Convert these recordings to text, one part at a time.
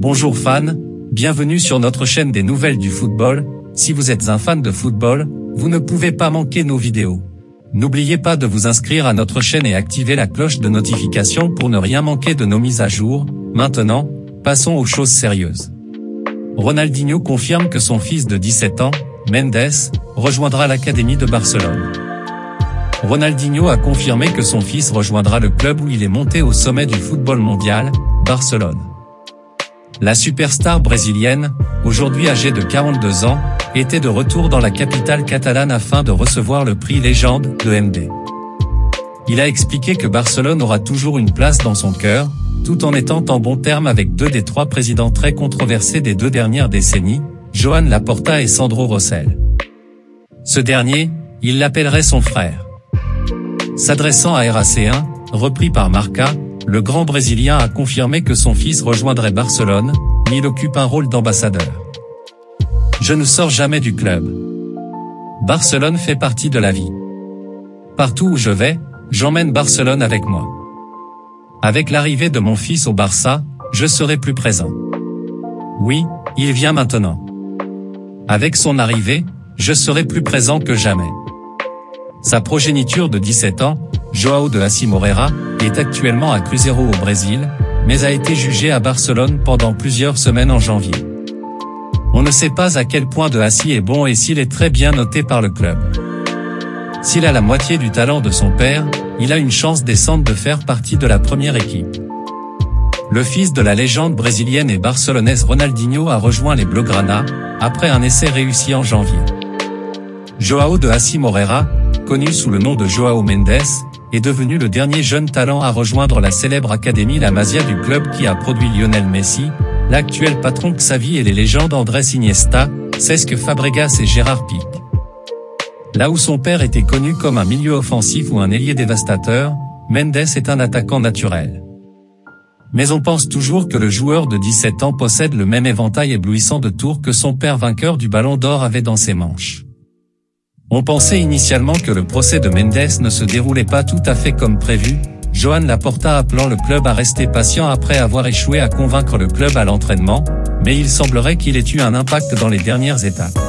Bonjour fans, bienvenue sur notre chaîne des nouvelles du football. Si vous êtes un fan de football, vous ne pouvez pas manquer nos vidéos. N'oubliez pas de vous inscrire à notre chaîne et activer la cloche de notification pour ne rien manquer de nos mises à jour. Maintenant, passons aux choses sérieuses. Ronaldinho confirme que son fils de 17 ans, Mendes, rejoindra l'académie de Barcelone. Ronaldinho a confirmé que son fils rejoindra le club où il est monté au sommet du football mondial, Barcelone. La superstar brésilienne, aujourd'hui âgée de 42 ans, était de retour dans la capitale catalane afin de recevoir le prix Légende de MD. Il a expliqué que Barcelone aura toujours une place dans son cœur, tout en étant en bons termes avec deux des trois présidents très controversés des 2 dernières décennies, Joan Laporta et Sandro Rosell. Ce dernier, il l'appellerait son frère. S'adressant à RAC1, repris par Marca, le grand Brésilien a confirmé que son fils rejoindrait Barcelone, mais il occupe un rôle d'ambassadeur. Je ne sors jamais du club. Barcelone fait partie de la vie. Partout où je vais, j'emmène Barcelone avec moi. Avec l'arrivée de mon fils au Barça, je serai plus présent. Oui, il vient maintenant. Avec son arrivée, je serai plus présent que jamais. Sa progéniture de 17 ans, João de Assis Moreira, est actuellement à Cruzeiro au Brésil, mais a été jugé à Barcelone pendant plusieurs semaines en janvier. On ne sait pas à quel point de Assis est bon et s'il est très bien noté par le club. S'il a la moitié du talent de son père, il a une chance décente de faire partie de la première équipe. Le fils de la légende brésilienne et barcelonaise Ronaldinho a rejoint les Blaugrana, après un essai réussi en janvier. João de Assis Moreira, connu sous le nom de João Mendes, est devenu le dernier jeune talent à rejoindre la célèbre académie La Masia du club qui a produit Lionel Messi, l'actuel patron Xavi et les légendes Andrés Iniesta, Cesc Fabregas et Gérard Pique. Là où son père était connu comme un milieu offensif ou un ailier dévastateur, Mendes est un attaquant naturel. Mais on pense toujours que le joueur de 17 ans possède le même éventail éblouissant de tours que son père vainqueur du Ballon d'Or avait dans ses manches. On pensait initialement que le procès de Mendes ne se déroulait pas tout à fait comme prévu, Joan Laporta appelant le club à rester patient après avoir échoué à convaincre le club à l'entraînement, mais il semblerait qu'il ait eu un impact dans les dernières étapes.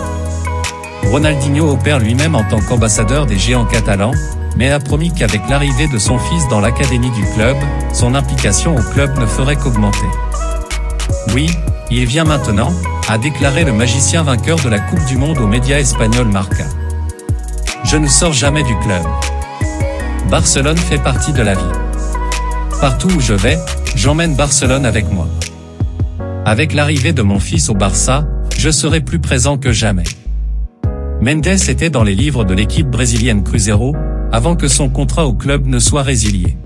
Ronaldinho opère lui-même en tant qu'ambassadeur des géants catalans, mais a promis qu'avec l'arrivée de son fils dans l'académie du club, son implication au club ne ferait qu'augmenter. Oui, il vient maintenant, a déclaré le magicien vainqueur de la Coupe du Monde aux médias espagnols Marca. Je ne sors jamais du club. Barcelone fait partie de la vie. Partout où je vais, j'emmène Barcelone avec moi. Avec l'arrivée de mon fils au Barça, je serai plus présent que jamais. Mendes était dans les livres de l'équipe brésilienne Cruzeiro, avant que son contrat au club ne soit résilié.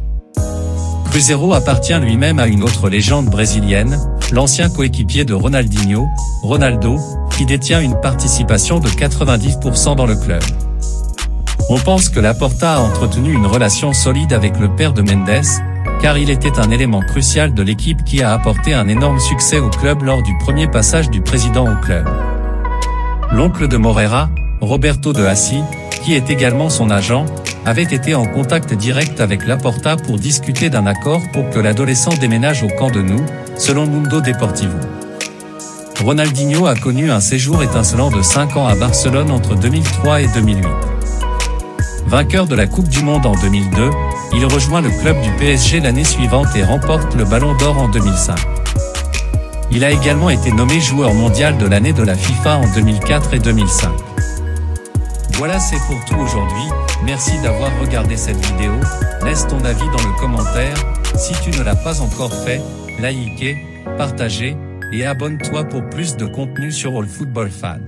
Cruzeiro appartient lui-même à une autre légende brésilienne, l'ancien coéquipier de Ronaldinho, Ronaldo, qui détient une participation de 90% dans le club. On pense que Laporta a entretenu une relation solide avec le père de Mendes, car il était un élément crucial de l'équipe qui a apporté un énorme succès au club lors du premier passage du président au club. L'oncle de Moreira, Roberto de Assis, qui est également son agent, avait été en contact direct avec Laporta pour discuter d'un accord pour que l'adolescent déménage au camp de Nou, selon Mundo Deportivo. Ronaldinho a connu un séjour étincelant de 5 ans à Barcelone entre 2003 et 2008. Vainqueur de la Coupe du Monde en 2002, il rejoint le club du PSG l'année suivante et remporte le Ballon d'Or en 2005. Il a également été nommé joueur mondial de l'année de la FIFA en 2004 et 2005. Voilà, c'est pour tout aujourd'hui, merci d'avoir regardé cette vidéo, laisse ton avis dans le commentaire, si tu ne l'as pas encore fait, likez, partagez, et abonne-toi pour plus de contenu sur All Football Fan.